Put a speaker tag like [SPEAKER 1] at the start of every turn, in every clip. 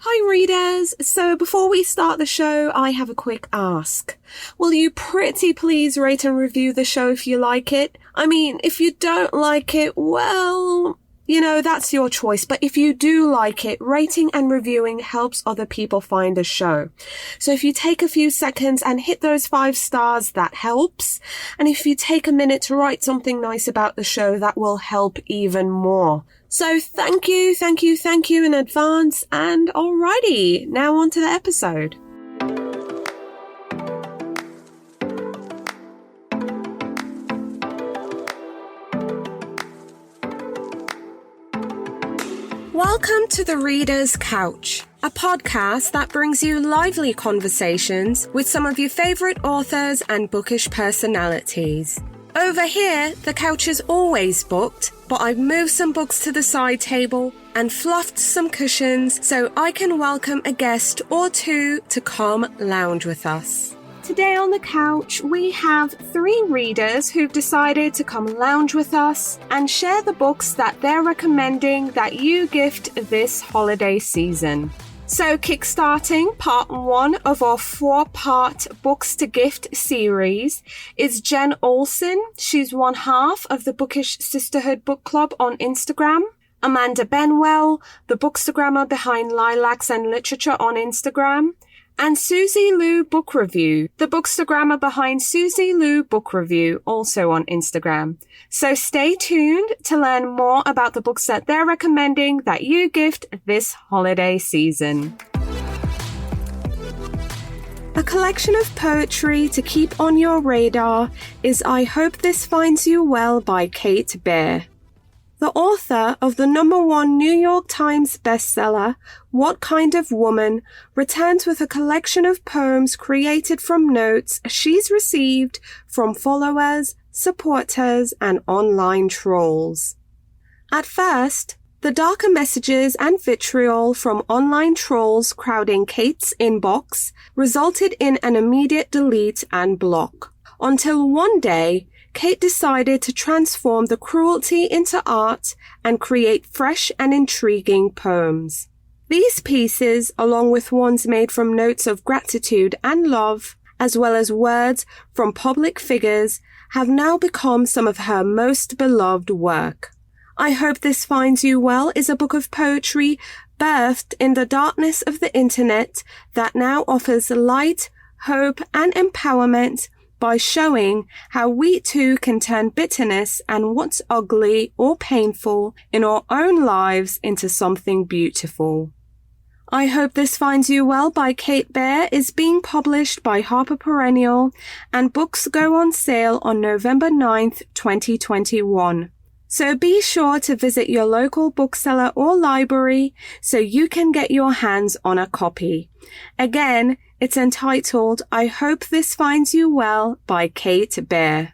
[SPEAKER 1] Hi readers! So before we start the show, I have a quick ask. Will you pretty please rate and review the show if you like it? I mean, if you don't like it, well, that's your choice. But if you do like it, rating and reviewing helps other people find the show. So if you take a few seconds and hit those 5 stars, that helps. And if you take a minute to write something nice about the show, that will help even more. So thank you in advance. And alrighty, now on to the episode. Welcome to The Reader's Couch, a podcast that brings you lively conversations with some of your favorite authors and bookish personalities. Over here, the couch is always booked, but I've moved some books to the side table and fluffed some cushions so I can welcome a guest or two to come lounge with us. Today on the couch, we have 3 readers who've decided to come lounge with us and share the books that they're recommending that you gift this holiday season. So kickstarting part 1 of our 4-part Books to Gift series is Jen Olsen. She's one half of the Bookish Sisterhood Book Club on Instagram. Amanda Benwell, the bookstagrammer behind Lilacs and Literature on Instagram. And Susie Lou Book Review, the bookstagrammer behind Susie Lou Book Review, also on Instagram. So stay tuned to learn more about the books that they're recommending that you gift this holiday season. A collection of poetry to keep on your radar is I Hope This Finds You Well by Kate Baer. The author of the #1 New York Times bestseller, What Kind of Woman, returns with a collection of poems created from notes she's received from followers, supporters, and online trolls. At first, the darker messages and vitriol from online trolls crowding Kate's inbox resulted in an immediate delete and block. Until one day, Kate decided to transform the cruelty into art and create fresh and intriguing poems. These pieces, along with ones made from notes of gratitude and love, as well as words from public figures, have now become some of her most beloved work. I Hope This Finds You Well is a book of poetry birthed in the darkness of the internet that now offers light, hope, and empowerment by showing how we too can turn bitterness and what's ugly or painful in our own lives into something beautiful. I Hope This Finds You Well by Kate Baer is being published by Harper Perennial, and books go on sale on November 9th, 2021. So be sure to visit your local bookseller or library so you can get your hands on a copy. Again, it's entitled I Hope This Finds You Well by Kate Baer.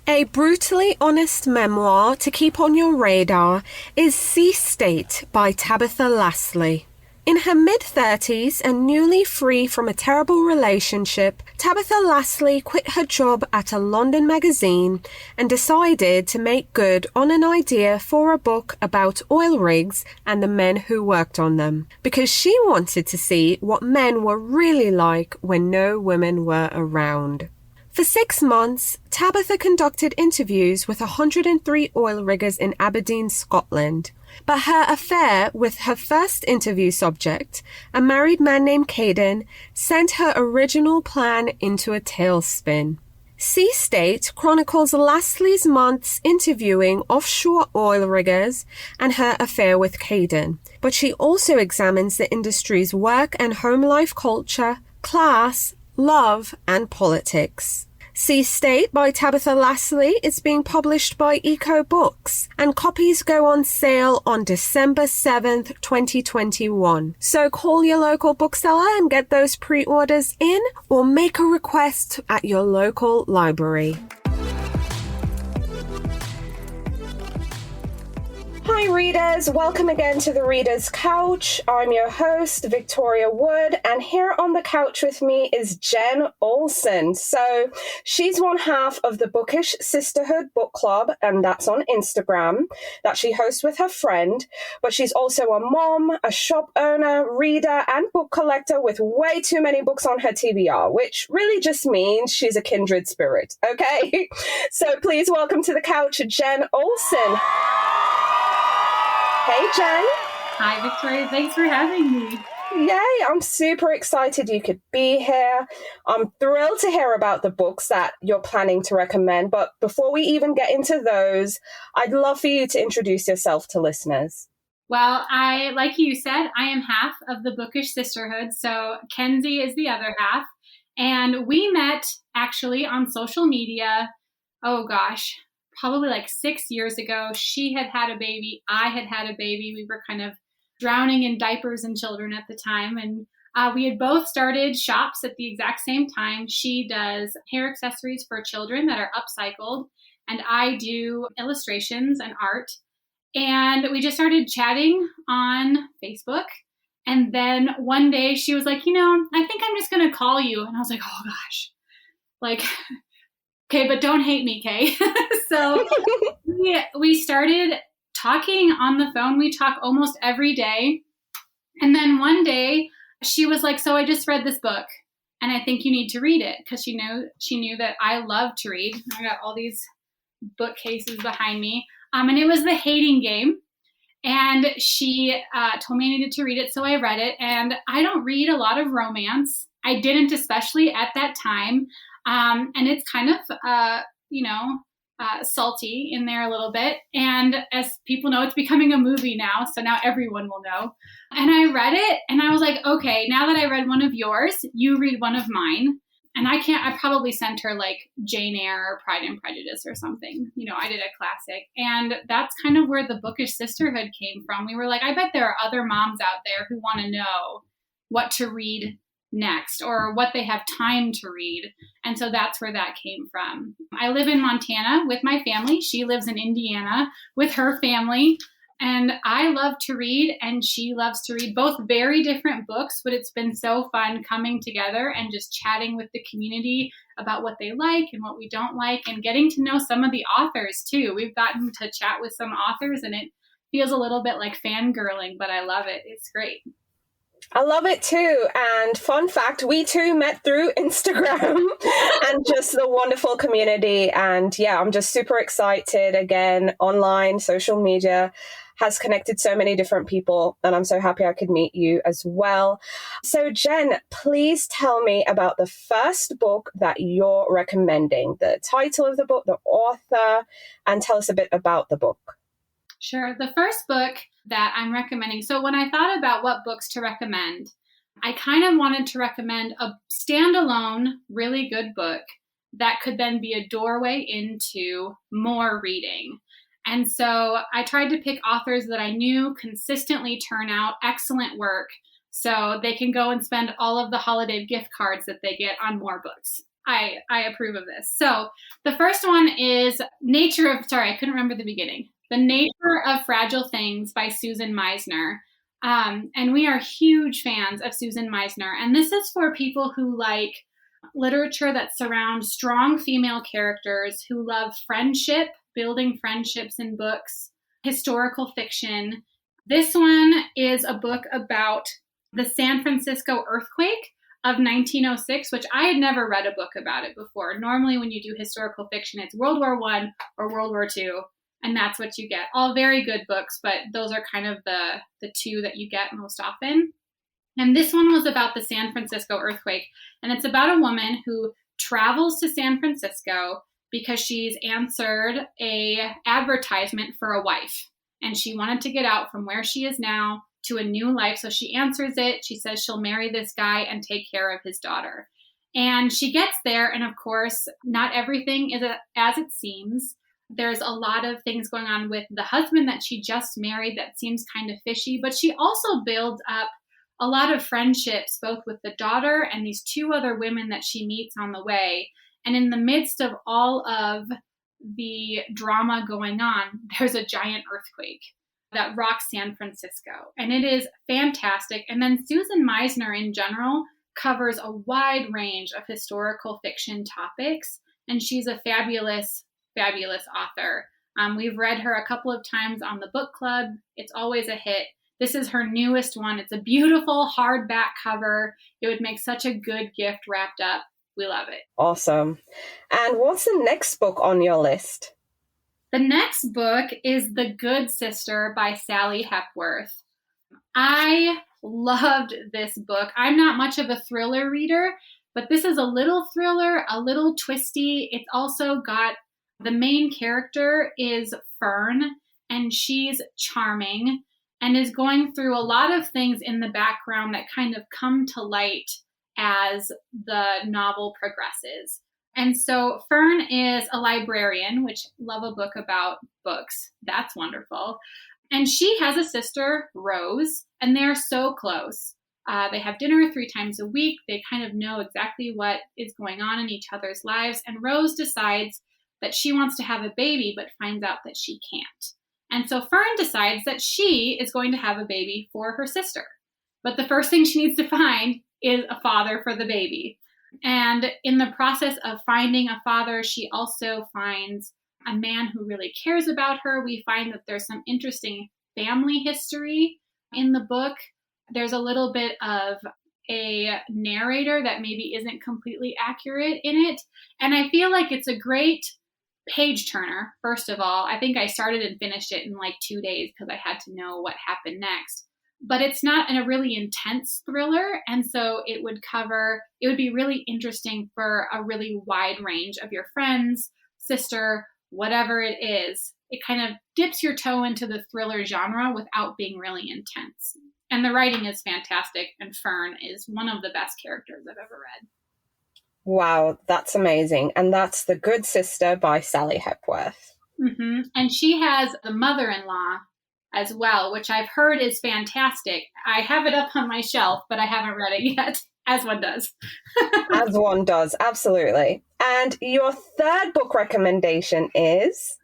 [SPEAKER 1] A brutally honest memoir to keep on your radar is Sea State by Tabitha Lastly. In her mid-30s and newly free from a terrible relationship, Tabitha Lastly quit her job at a London magazine and decided to make good on an idea for a book about oil rigs and the men who worked on them, because she wanted to see what men were really like when no women were around. For 6 months, Tabitha conducted interviews with 103 oil riggers in Aberdeen, Scotland. But her affair with her first interview subject, a married man named Caden, sent her original plan into a tailspin. Sea State chronicles Lastly's months interviewing offshore oil riggers and her affair with Caden, but she also examines the industry's work and home life culture, class, love, and politics. Sea State by Tabitha Lastly is being published by Eco Books, and copies go on sale on December 7th, 2021. So call your local bookseller and get those pre-orders in, or make a request at your local library. Hi readers, welcome again to the Reader's Couch. I'm your host, Victoria Wood, and here on the couch with me is Jen Olson. So she's one half of the Bookish Sisterhood book club, and that's on Instagram, that she hosts with her friend, but she's also a mom, a shop owner, reader, and book collector with way too many books on her TBR, which really just means she's a kindred spirit, okay? So please welcome to the couch, Jen Olson. Hey, Jen.
[SPEAKER 2] Hi, Victoria. Thanks for having me.
[SPEAKER 1] Yay, I'm super excited you could be here. I'm thrilled to hear about the books that you're planning to recommend. But before we even get into those, I'd love for you to introduce yourself to listeners.
[SPEAKER 2] Well, like you said, I am half of the Bookish Sisterhood. So Kenzie is the other half. And we met actually on social media. Oh, gosh. Probably like 6 years ago. She had had a baby. I had had a baby. We were kind of drowning in diapers and children at the time. And we had both started shops at the exact same time. She does hair accessories for children that are upcycled. And I do illustrations and art. And we just started chatting on Facebook. And then one day she was like, I think I'm just going to call you. And I was like, oh gosh, like, okay, but don't hate me, Kay. So we started talking on the phone. We talk almost every day. And then one day she was like, so I just read this book and I think you need to read it, because she knew that I love to read. I got all these bookcases behind me. And it was The Hating Game. And she told me I needed to read it. So I read it. And I don't read a lot of romance. I didn't, especially at that time. And it's kind of, salty in there a little bit. And as people know, it's becoming a movie now. So now everyone will know. And I read it and I was like, okay, now that I read one of yours, you read one of mine. And I probably sent her like Jane Eyre or Pride and Prejudice or something. I did a classic. And that's kind of where the Bookish Sisterhood came from. We were like, I bet there are other moms out there who want to know what to read next or what they have time to read. And so that's where that came from. I live in Montana with my family. She lives in Indiana with her family. And I love to read and she loves to read, both very different books, but it's been so fun coming together and just chatting with the community about what they like and what we don't like, and getting to know some of the authors too. We've gotten to chat with some authors and it feels a little bit like fangirling, but I love it. It's great.
[SPEAKER 1] I love it too. And fun fact, we too met through Instagram and just the wonderful community. And yeah, I'm just super excited. Again, online, social media has connected so many different people. And I'm so happy I could meet you as well. So Jen, please tell me about the first book that you're recommending, the title of the book, the author, and tell us a bit about the book.
[SPEAKER 2] Sure. The first book that I'm recommending. So when I thought about what books to recommend, I kind of wanted to recommend a standalone, really good book that could then be a doorway into more reading. And so I tried to pick authors that I knew consistently turn out excellent work so they can go and spend all of the holiday gift cards that they get on more books. I approve of this. So the first one is I couldn't remember the beginning. The Nature of Fragile Things by Susan Meisner. And we are huge fans of Susan Meisner. And this is for people who like literature that surrounds strong female characters, who love friendship, building friendships in books, historical fiction. This one is a book about the San Francisco earthquake of 1906, which I had never read a book about it before. Normally when you do historical fiction, it's World War I or World War II. And that's what you get. All very good books, but those are kind of the two that you get most often. And this one was about the San Francisco earthquake. And it's about a woman who travels to San Francisco because she's answered a advertisement for a wife. And she wanted to get out from where she is now to a new life. So she answers it. She says she'll marry this guy and take care of his daughter. And she gets there. And of course, not everything is as it seems. There's a lot of things going on with the husband that she just married that seems kind of fishy, but she also builds up a lot of friendships, both with the daughter and these two other women that she meets on the way. And in the midst of all of the drama going on, there's a giant earthquake. that rocks San Francisco. And it is fantastic. And then Susan Meisner in general covers a wide range of historical fiction topics. And she's a fabulous, fabulous author. We've read her a couple of times on the book club. It's always a hit. This is her newest one. It's a beautiful hardback cover. It would make such a good gift wrapped up. We love it.
[SPEAKER 1] Awesome. And what's the next book on your list?
[SPEAKER 2] The next book is The Good Sister by Sally Hepworth. I loved this book. I'm not much of a thriller reader, but this is a little thriller, a little twisty. It's also got the main character is Fern, and she's charming and is going through a lot of things in the background that kind of come to light as the novel progresses. And so Fern is a librarian, which love a book about books. That's wonderful. And she has a sister, Rose, and they're so close. They have dinner 3 times a week. They kind of know exactly what is going on in each other's lives. And Rose decides that she wants to have a baby, but finds out that she can't. And so Fern decides that she is going to have a baby for her sister. But the first thing she needs to find is a father for the baby. And in the process of finding a father, she also finds a man who really cares about her. We find that there's some interesting family history in the book. There's a little bit of a narrator that maybe isn't completely accurate in it. And I feel like it's a great page turner, first of all. I think I started and finished it in like 2 days because I had to know what happened next. But it's not a really intense thriller. And so it would be really interesting for a really wide range of your friends, sister, whatever it is. It kind of dips your toe into the thriller genre without being really intense. And the writing is fantastic. And Fern is one of the best characters I've ever read.
[SPEAKER 1] Wow, that's amazing. And that's The Good Sister by Sally Hepworth.
[SPEAKER 2] Mm-hmm. And she has The Mother-in-Law as well, which I've heard is fantastic. I have it up on my shelf, but I haven't read it yet, as one does.
[SPEAKER 1] As one does, absolutely. And your third book recommendation is?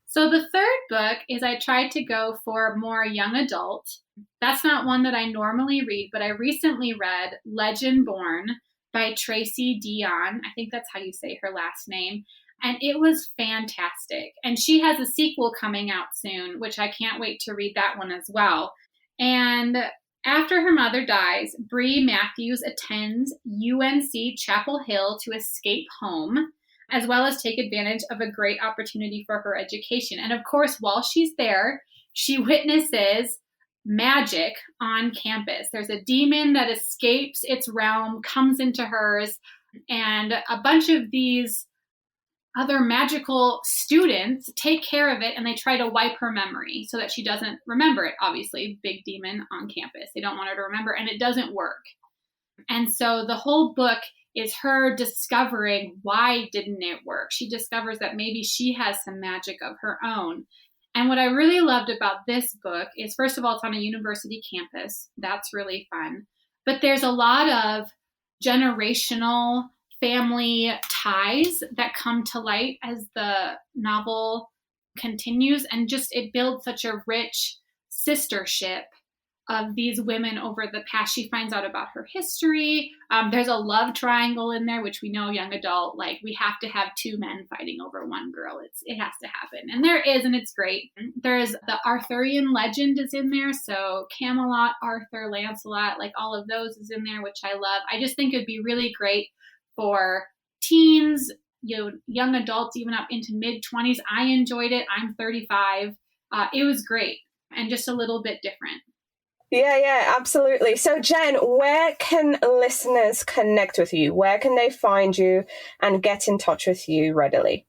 [SPEAKER 2] So the third book is I tried to go for more young adult. That's not one that I normally read, but I recently read Legend Born by Tracy Deonn. I think that's how you say her last name. And it was fantastic. And she has a sequel coming out soon, which I can't wait to read that one as well. And after her mother dies, Bree Matthews attends UNC Chapel Hill to escape home, as well as take advantage of a great opportunity for her education. And of course, while she's there, she witnesses magic on campus. There's a demon that escapes its realm, comes into hers, and a bunch of these other magical students take care of it, and they try to wipe her memory so that she doesn't remember it. Obviously, big demon on campus. They don't want her to remember, and it doesn't work. And so the whole book is her discovering why didn't it work. She discovers that maybe she has some magic of her own. And what I really loved about this book is, first of all, it's on a university campus. That's really fun. But there's a lot of generational family ties that come to light as the novel continues. And just it builds such a rich sistership of these women over the past. She finds out about her history. There's a love triangle in there, which we know young adult, like we have to have 2 men fighting over one girl. It has to happen. And there is, and it's great. There's the Arthurian legend is in there. So Camelot, Arthur, Lancelot, like all of those is in there, which I love. I just think it'd be really great for teens, young adults, even up into mid-20s. I enjoyed it. I'm 35. It was great and just a little bit different.
[SPEAKER 1] Yeah, absolutely. So Jen, where can listeners connect with you? Where can they find you and get in touch with you readily?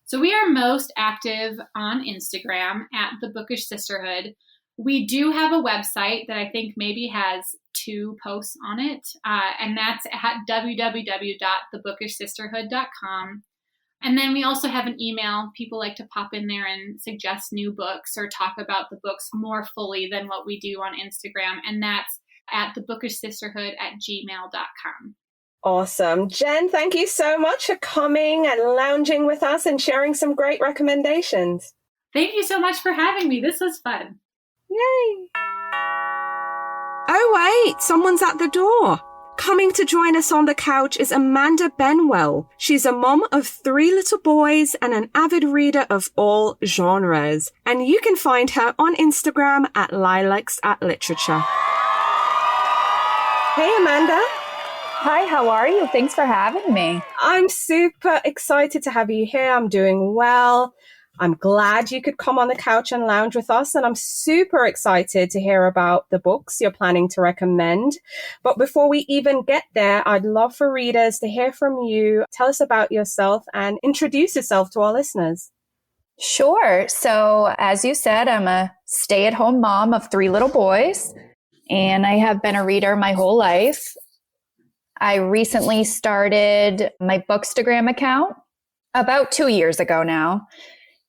[SPEAKER 2] So we are most active on Instagram at The Bookish Sisterhood. We do have a website that I think maybe has 2 posts on it, and that's at www.thebookishsisterhood.com. And then we also have an email. People like to pop in there and suggest new books or talk about the books more fully than what we do on Instagram. And that's at thebookishsisterhood@gmail.com.
[SPEAKER 1] Awesome. Jen, thank you so much for coming and lounging with us and sharing some great recommendations.
[SPEAKER 2] Thank you so much for having me. This was fun.
[SPEAKER 1] Yay! Oh, wait, someone's at the door. Coming to join us on the couch is Amanda Benwell. She's a mom of 3 little boys and an avid reader of all genres. And you can find her on Instagram at lilacs@literature. Hey, Amanda.
[SPEAKER 3] Hi, how are you? Thanks for having me.
[SPEAKER 1] I'm super excited to have you here. I'm doing well. I'm glad you could come on the couch and lounge with us, and I'm super excited to hear about the books you're planning to recommend. But before we even get there, I'd love for readers to hear from you. Tell us about yourself and introduce yourself to our listeners.
[SPEAKER 3] Sure. So, as you said, I'm a stay-at-home mom of 3 little boys, and I have been a reader my whole life. I recently started my Bookstagram account about 2 years ago now.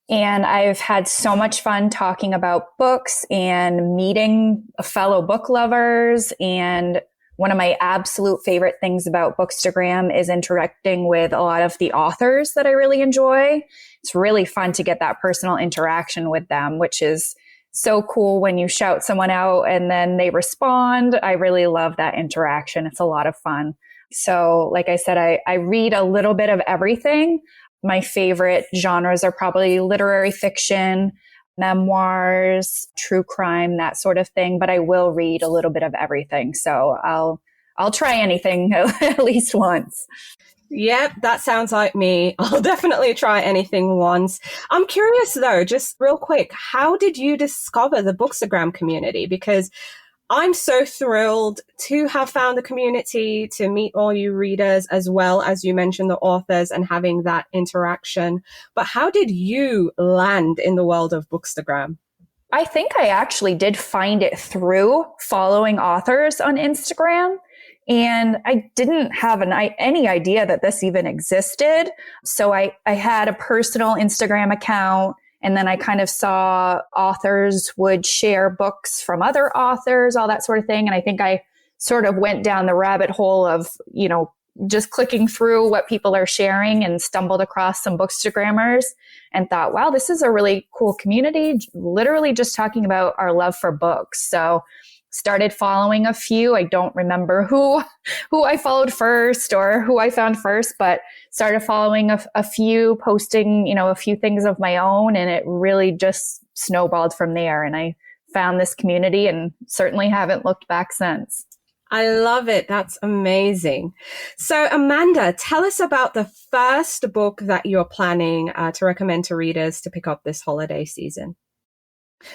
[SPEAKER 3] And I've had so much fun talking about books and meeting fellow book lovers. And one of my absolute favorite things about Bookstagram is interacting with a lot of the authors that I really enjoy. It's really fun to get that personal interaction with them, which is so cool when you shout someone out and then they respond. I really love that interaction. It's a lot of fun. So like I said, I read a little bit of everything. My favorite genres are probably literary fiction, memoirs, true crime, that sort of thing. But I will read a little bit of everything. So I'll try anything at least once.
[SPEAKER 1] Yep, that sounds like me. I'll definitely try anything once. I'm curious though, just real quick, how did you discover the Bookstagram community? Because I'm so thrilled to have found the community, to meet all you readers, as well as you mentioned the authors and having that interaction. But how did you land in the world of Bookstagram?
[SPEAKER 3] I think I actually did find it through following authors on Instagram. And I didn't have any idea that this even existed. So I had a personal Instagram account, and then I kind of saw authors would share books from other authors, all that sort of thing. And I think I sort of went down the rabbit hole of, just clicking through what people are sharing and stumbled across some Bookstagrammers and thought, wow, this is a really cool community, literally just talking about our love for books. So started following a few. I don't remember who I followed first or who I found first, but started following a few, posting, a few things of my own, and it really just snowballed from there. And I found this community and certainly haven't looked back since.
[SPEAKER 1] I love it. That's amazing. So Amanda, tell us about the first book that you're planning to recommend to readers to pick up this holiday season.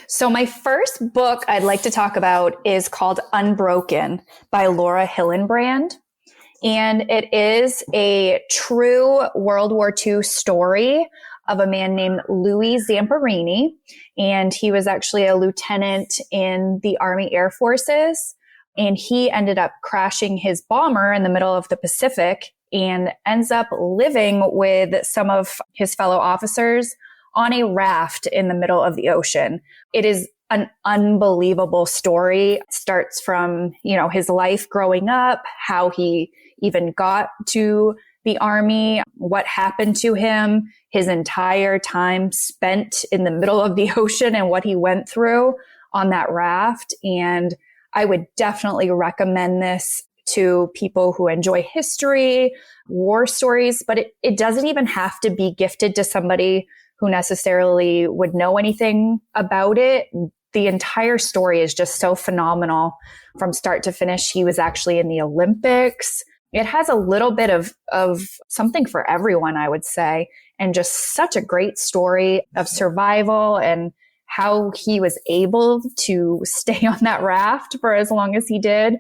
[SPEAKER 3] So my first book I'd like to talk about is called Unbroken by Laura Hillenbrand. And it is a true World War II story of a man named Louis Zamperini. And he was actually a lieutenant in the Army Air Forces. And he ended up crashing his bomber in the middle of the Pacific and ends up living with some of his fellow officers on a raft in the middle of the ocean. It is an unbelievable story. It starts from, his life growing up, how he even got to the Army, what happened to him, his entire time spent in the middle of the ocean and what he went through on that raft. And I would definitely recommend this to people who enjoy history, war stories, but it doesn't even have to be gifted to somebody who necessarily would know anything about it. The entire story is just so phenomenal from start to finish. He was actually in the Olympics. It has a little bit of something for everyone, I would say, and just such a great story of survival and how he was able to stay on that raft for as long as he did.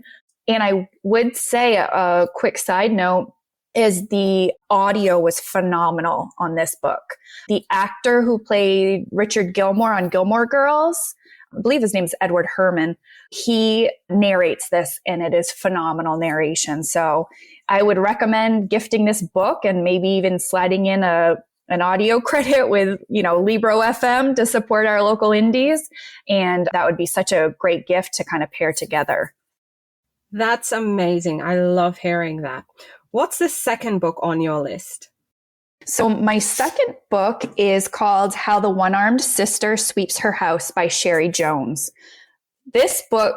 [SPEAKER 3] And I would say a quick side note is the audio was phenomenal on this book. The actor who played Richard Gilmore on Gilmore Girls, I believe his name's Edward Herman, he narrates this and it is phenomenal narration. So I would recommend gifting this book and maybe even sliding in an audio credit with, Libro FM to support our local indies. And that would be such a great gift to kind of pair together.
[SPEAKER 1] That's amazing. I love hearing that. What's the second book on your list?
[SPEAKER 3] So my second book is called How the One-Armed Sister Sweeps Her House by Sherry Jones. This book,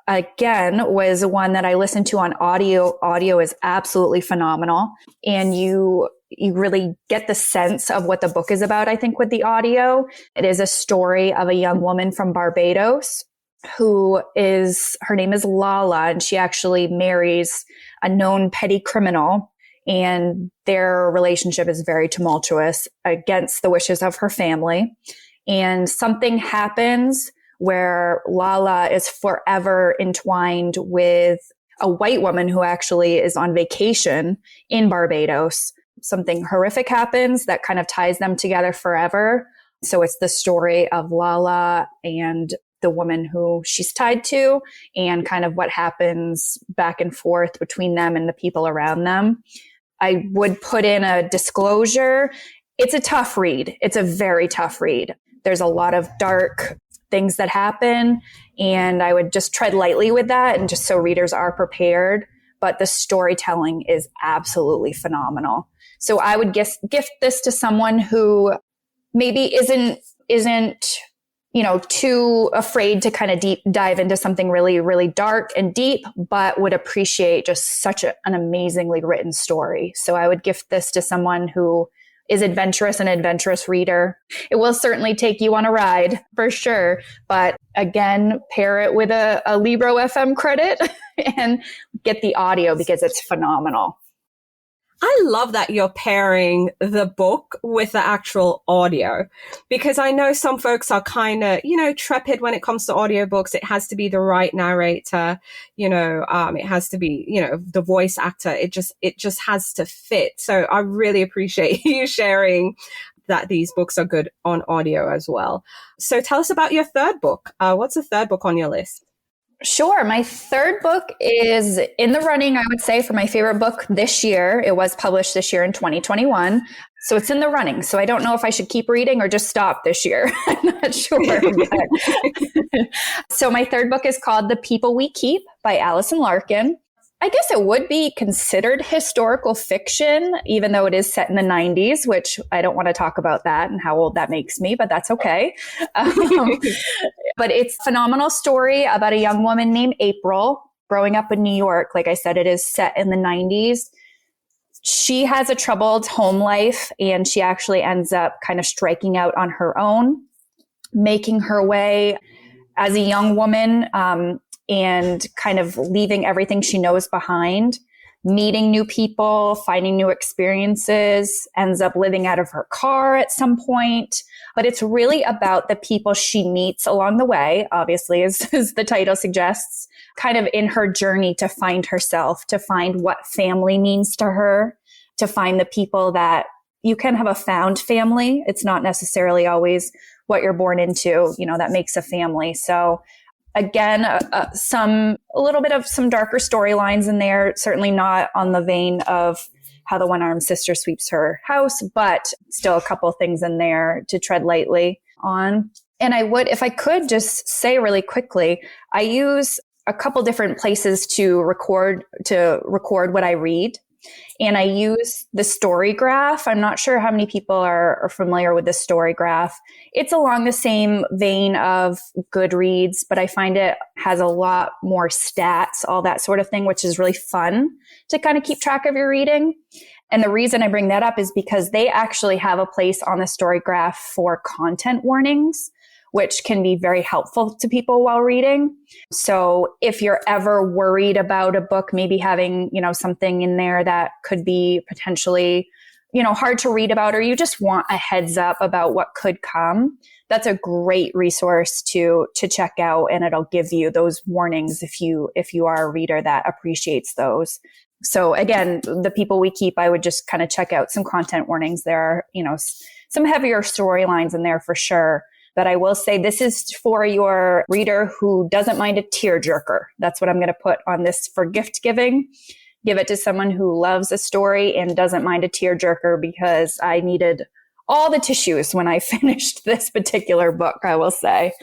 [SPEAKER 3] again, was one that I listened to on audio. Audio is absolutely phenomenal. And you really get the sense of what the book is about, I think, with the audio. It is a story of a young woman from Barbados her name is Lala, and she actually marries a known petty criminal. And their relationship is very tumultuous against the wishes of her family. And something happens where Lala is forever entwined with a white woman who actually is on vacation in Barbados. Something horrific happens that kind of ties them together forever. So it's the story of Lala and the woman who she's tied to, and kind of what happens back and forth between them and the people around them. I would put in a disclosure. It's a tough read. It's a very tough read. There's a lot of dark things that happen, and I would just tread lightly with that, and just so readers are prepared. But the storytelling is absolutely phenomenal. So I would gift this to someone who maybe isn't too afraid to kind of deep dive into something really, really dark and deep, but would appreciate just such an amazingly written story. So I would gift this to someone who is an adventurous reader. It will certainly take you on a ride for sure. But again, pair it with a Libro FM credit and get the audio because it's phenomenal.
[SPEAKER 4] I love that you're pairing the book with the actual audio, because I know some folks are kind of, trepid when it comes to audiobooks. It has to be the right narrator, it has to be, the voice actor. It just has to fit. So I really appreciate you sharing that these books are good on audio as well. So tell us about your third book. What's the third book on your list?
[SPEAKER 3] Sure. My third book is in the running, I would say, for my favorite book this year. It was published this year in 2021. So it's in the running. So I don't know if I should keep reading or just stop this year. I'm not sure. So my third book is called The People We Keep by Alison Larkin. I guess it would be considered historical fiction, even though it is set in the 90s, which I don't want to talk about that and how old that makes me, but that's okay. But it's a phenomenal story about a young woman named April growing up in New York. Like I said, it is set in the 90s. She has a troubled home life, and she actually ends up kind of striking out on her own, making her way as a young woman, and kind of leaving everything she knows behind, meeting new people, finding new experiences, ends up living out of her car at some point. But it's really about the people she meets along the way, obviously, as the title suggests, kind of in her journey to find herself, to find what family means to her, to find the people that you can have a found family. It's not necessarily always what you're born into, that makes a family. So again, a little bit of some darker storylines in there, certainly not on the vein of How the One-Armed Sister Sweeps Her House, but still a couple things in there to tread lightly on. And I would, if I could just say really quickly, I use a couple different places to record what I read. And I use the story graph. I'm not sure how many people are familiar with the story graph. It's along the same vein of Goodreads, but I find it has a lot more stats, all that sort of thing, which is really fun to kind of keep track of your reading. And the reason I bring that up is because they actually have a place on the story graph for content warnings, which can be very helpful to people while reading. So if you're ever worried about a book maybe having, something in there that could be potentially, hard to read about, or you just want a heads up about what could come, that's a great resource to check out, and it'll give you those warnings if you are a reader that appreciates those. So again, The People We Keep, I would just kind of check out some content warnings. There are, some heavier storylines in there for sure. But I will say this is for your reader who doesn't mind a tearjerker. That's what I'm going to put on this for gift giving. Give it to someone who loves a story and doesn't mind a tearjerker, because I needed all the tissues when I finished this particular book, I will say.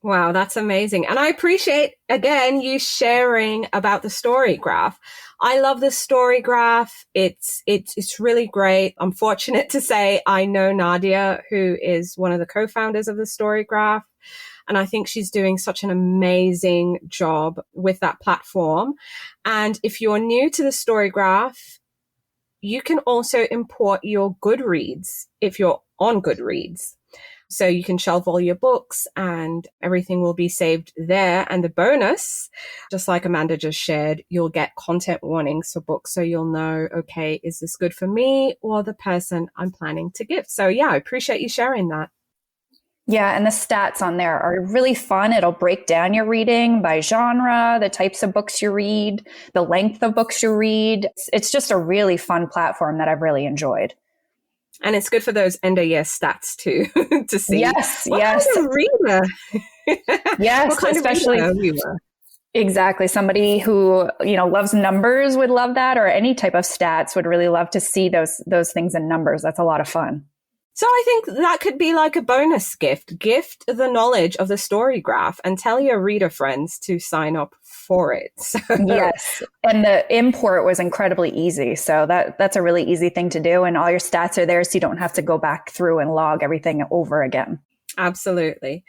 [SPEAKER 4] Wow, that's amazing. And I appreciate, again, you sharing about the story graph. I love the story graph. It's really great. I'm fortunate to say I know Nadia, who is one of the co-founders of the story graph. And I think she's doing such an amazing job with that platform. And if you're new to the story graph, you can also import your Goodreads if you're on Goodreads. So you can shelve all your books and everything will be saved there. And the bonus, just like Amanda just shared, you'll get content warnings for books. So you'll know, okay, is this good for me or the person I'm planning to gift? So yeah, I appreciate you sharing that.
[SPEAKER 3] Yeah, and the stats on there are really fun. It'll break down your reading by genre, the types of books you read, the length of books you read. It's just a really fun platform that I've really enjoyed.
[SPEAKER 4] And it's good for those end of year stats too, to see.
[SPEAKER 3] Yes,
[SPEAKER 4] what
[SPEAKER 3] yes.
[SPEAKER 4] kind of reader?
[SPEAKER 3] Yes,
[SPEAKER 4] what kind
[SPEAKER 3] especially
[SPEAKER 4] of reader you were?
[SPEAKER 3] Exactly. Somebody who, loves numbers would love that, or any type of stats would really love to see those things in numbers. That's a lot of fun.
[SPEAKER 4] So I think that could be like a bonus gift. Gift the knowledge of the story graph and tell your reader friends to sign up for it. So.
[SPEAKER 3] Yes. And the import was incredibly easy. So that's a really easy thing to do. And all your stats are there, so you don't have to go back through and log everything over again.
[SPEAKER 4] Absolutely.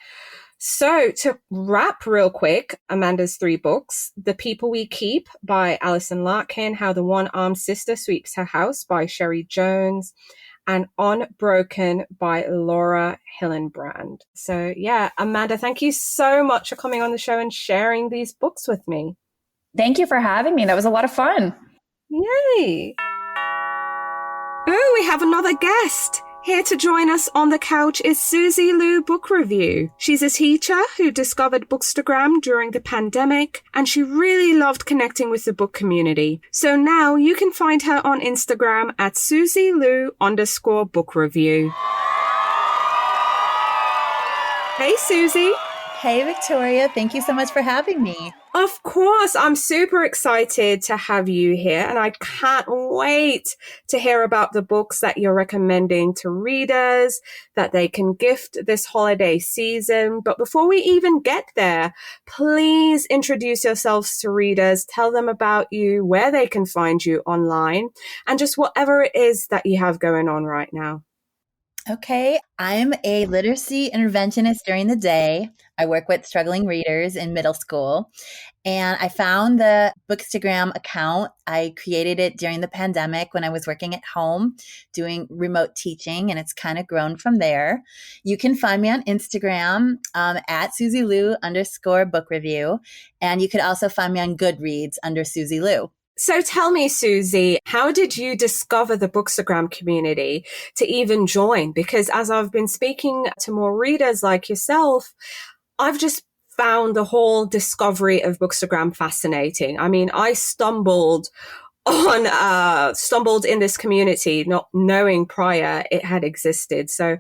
[SPEAKER 4] So to wrap real quick, Amanda's 3 books: The People We Keep by Alison Larkin, How the One-Armed Sister Sweeps Her House by Sherry Jones, and Unbroken by Laura Hillenbrand. So yeah, Amanda, thank you so much for coming on the show and sharing these books with me.
[SPEAKER 3] Thank you for having me. That was a lot of fun.
[SPEAKER 4] Yay. Oh, we have another guest. Here to join us on the couch is Susie Liu Book Review. She's a teacher who discovered Bookstagram during the pandemic, and she really loved connecting with the book community. So now you can find her on Instagram at SusieLiu_Book Review. Hey, Susie.
[SPEAKER 5] Hey, Victoria. Thank you so much for having me.
[SPEAKER 4] Of course, I'm super excited to have you here, and I can't wait to hear about the books that you're recommending to readers that they can gift this holiday season. But before we even get there, please introduce yourselves to readers, tell them about you, where they can find you online, and just whatever it is that you have going on right now.
[SPEAKER 5] Okay, I'm a literacy interventionist during the day. I work with struggling readers in middle school, and I found the Bookstagram account. I created it during the pandemic when I was working at home doing remote teaching, and it's kind of grown from there. You can find me on Instagram at SusieLiu_Book Review, and you could also find me on Goodreads under Susie Liu.
[SPEAKER 4] So tell me, Susie, how did you discover the Bookstagram community to even join? Because as I've been speaking to more readers like yourself, I've just found the whole discovery of Bookstagram fascinating. I mean, I stumbled in this community, not knowing prior it had existed. So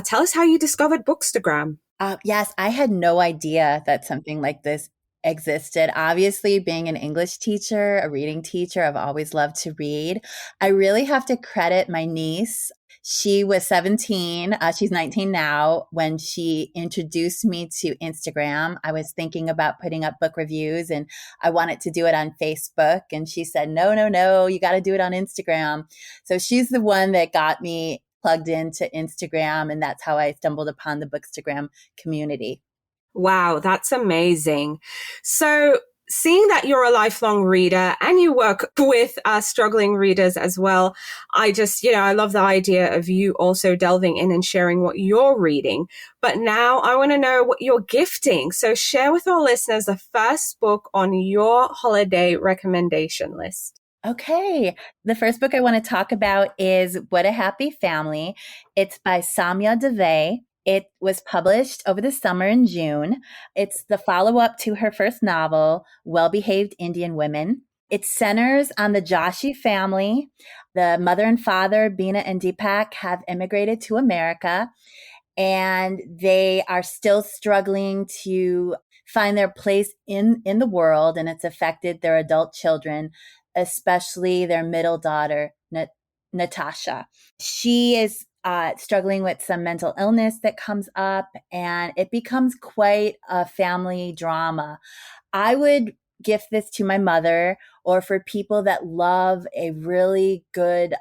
[SPEAKER 4] tell us how you discovered Bookstagram.
[SPEAKER 5] Yes, I had no idea that something like this existed. Obviously, being an English teacher, a reading teacher, I've always loved to read. I really have to credit my niece. She was 17. She's 19 now. When she introduced me to Instagram, I was thinking about putting up book reviews and I wanted to do it on Facebook. And she said, no, you got to do it on Instagram. So she's the one that got me plugged into Instagram. And that's how I stumbled upon the Bookstagram community.
[SPEAKER 4] Wow, that's amazing. So seeing that you're a lifelong reader and you work with struggling readers as well, I love the idea of you also delving in and sharing what you're reading. But now I want to know what you're gifting. So share with our listeners the first book on your holiday recommendation list.
[SPEAKER 5] Okay. The first book I want to talk about is What a Happy Family. It's by Samya Dave. It was published over the summer in June. It's the follow-up to her first novel, Well-Behaved Indian Women. It centers on the Joshi family. The mother and father, Beena and Deepak, have immigrated to America, and they are still struggling to find their place in the world, and it's affected their adult children, especially their middle daughter, Natasha. She is struggling with some mental illness that comes up, and it becomes quite a family drama. I would gift this to my mother, or for people that love a really good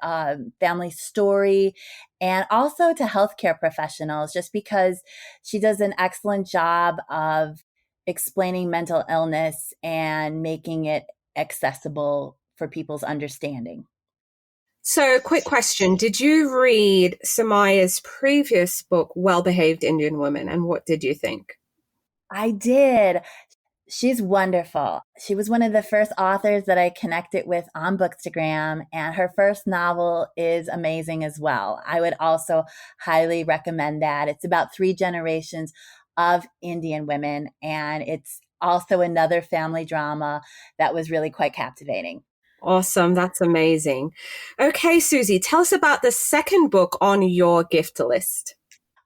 [SPEAKER 5] family story, and also to healthcare professionals, just because she does an excellent job of explaining mental illness and making it accessible for people's understanding.
[SPEAKER 4] So, quick question. Did you read Samaya's previous book, Well Behaved Indian Woman, and what did you think?
[SPEAKER 5] I did. She's wonderful. She was one of the first authors that I connected with on Bookstagram, and her first novel is amazing as well. I would also highly recommend that. It's about 3 generations of Indian women, and it's also another family drama that was really quite captivating.
[SPEAKER 4] Awesome. That's amazing. Okay, Susie, tell us about the second book on your gift list.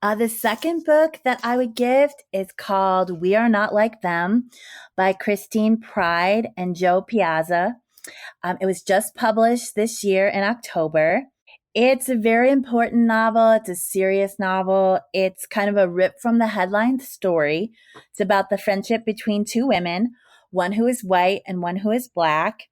[SPEAKER 5] The second book that I would gift is called We Are Not Like Them by Christine Pride and Joe Piazza. It was just published this year in October. It's a very important novel. It's a serious novel. It's kind of a rip from the headline story. It's about the friendship between 2 women, one who is white and one who is black,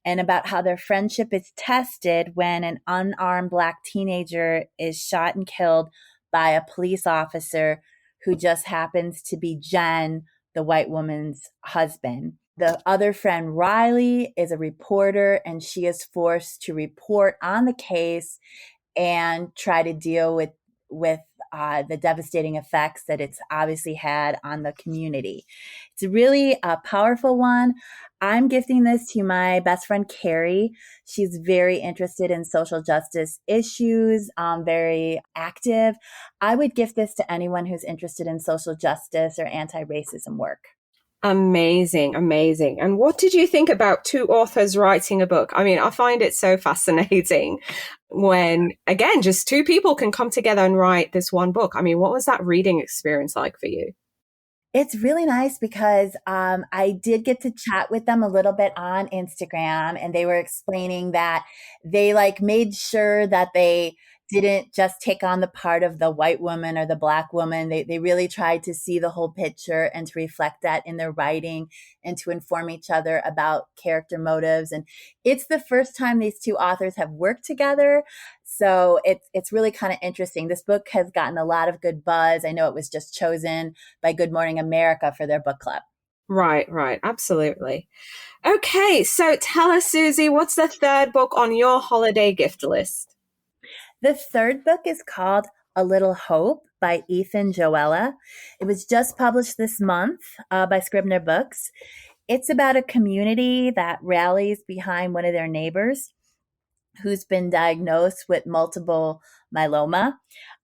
[SPEAKER 5] and about how their friendship is tested when an unarmed black teenager is shot and killed by a police officer who just happens to be Jen, the white woman's husband. The other friend, Riley, is a reporter, and she is forced to report on the case and try to deal with the devastating effects that it's obviously had on the community. It's really a powerful one. I'm gifting this to my best friend, Carrie. She's very interested in social justice issues, very active. I would gift this to anyone who's interested in social justice or anti-racism work.
[SPEAKER 4] Amazing, amazing. And what did you think about 2 authors writing a book? I mean, I find it so fascinating when, again, just 2 people can come together and write this one book. I mean, what was that reading experience like for you?
[SPEAKER 5] It's really nice because I did get to chat with them a little bit on Instagram, and they were explaining that they made sure that they didn't just take on the part of the white woman or the black woman. They really tried to see the whole picture and to reflect that in their writing and to inform each other about character motives. And it's the first time these 2 authors have worked together. So it's really kind of interesting. This book has gotten a lot of good buzz. I know it was just chosen by Good Morning America for their book club.
[SPEAKER 4] Right. Absolutely. Okay, so tell us, Susie, what's the third book on your holiday gift list?
[SPEAKER 5] The third book is called A Little Hope by Ethan Joella. It was just published this month by Scribner Books. It's about a community that rallies behind one of their neighbors who's been diagnosed with multiple myeloma.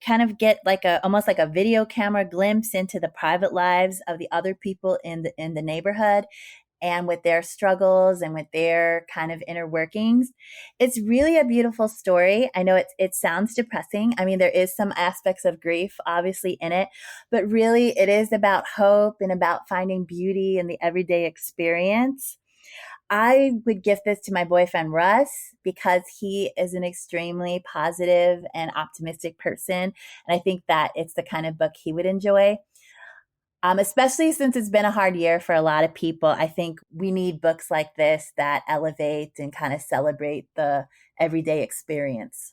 [SPEAKER 5] Kind of get almost like a video camera glimpse into the private lives of the other people in the neighborhood, and with their struggles and with their kind of inner workings. It's really a beautiful story. I know it sounds depressing. I mean, there is some aspects of grief obviously in it, but really it is about hope and about finding beauty in the everyday experience. I would gift this to my boyfriend, Russ, because he is an extremely positive and optimistic person. And I think that it's the kind of book he would enjoy. Especially since it's been a hard year for a lot of people. I think we need books like this that elevate and kind of celebrate the everyday experience.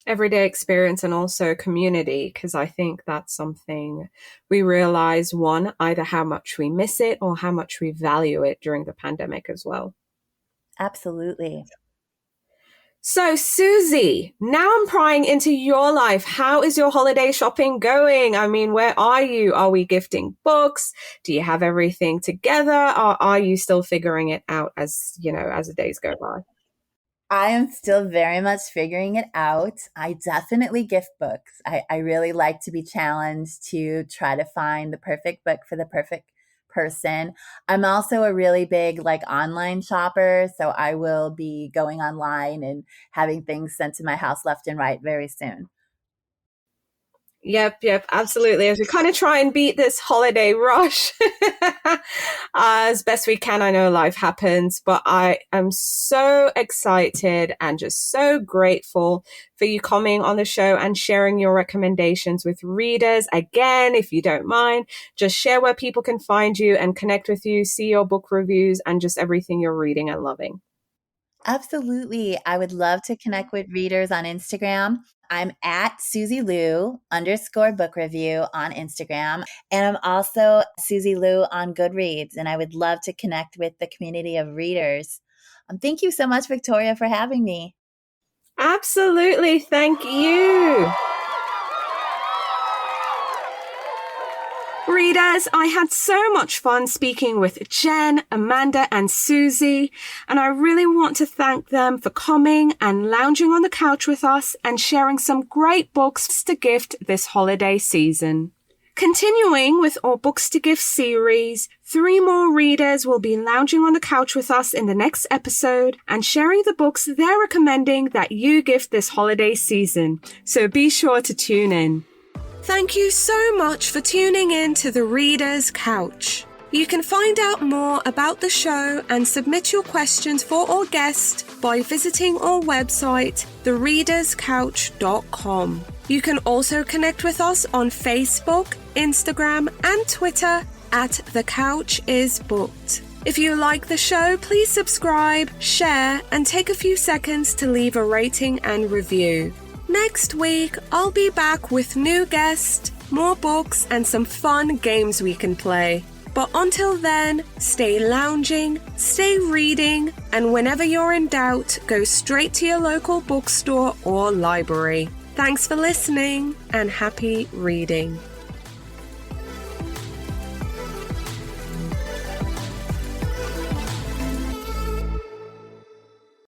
[SPEAKER 4] Everyday experience and also community, because I think that's something we realize, one, either how much we miss it or how much we value it during the pandemic as well.
[SPEAKER 5] Absolutely.
[SPEAKER 4] So, Susie, now I'm prying into your life. How is your holiday shopping going? I mean, where are you? Are we gifting books? Do you have everything together? Or are you still figuring it out as the days go by?
[SPEAKER 5] I am still very much figuring it out. I definitely gift books. I really like to be challenged to try to find the perfect book for the perfect person. I'm also a really big online shopper, so I will be going online and having things sent to my house left and right very soon.
[SPEAKER 4] Yep, absolutely. As we kind of try and beat this holiday rush as best we can. I know life happens, but I am so excited and just so grateful for you coming on the show and sharing your recommendations with readers. Again, if you don't mind, just share where people can find you and connect with you, see your book reviews, and just everything you're reading and loving.
[SPEAKER 5] Absolutely. I would love to connect with readers on Instagram. I'm at Susie Liu _book review on Instagram. And I'm also Susie Liu on Goodreads. And I would love to connect with the community of readers. Thank you so much, Victoria, for having me.
[SPEAKER 4] Absolutely. Thank you. Readers, I had so much fun speaking with Jen, Amanda, and Susie, and I really want to thank them for coming and lounging on the couch with us and sharing some great books to gift this holiday season. Continuing with our Books to Gift series, 3 more readers will be lounging on the couch with us in the next episode and sharing the books they're recommending that you gift this holiday season, so be sure to tune in. Thank you so much for tuning in to The Reader's Couch. You can find out more about the show and submit your questions for our guest by visiting our website, thereaderscouch.com. You can also connect with us on Facebook, Instagram, and Twitter at The Couch is Booked. If you like the show, please subscribe, share, and take a few seconds to leave a rating and review. Next week, I'll be back with new guests, more books, and some fun games we can play. But until then, stay lounging, stay reading, and whenever you're in doubt, go straight to your local bookstore or library. Thanks for listening, and happy reading.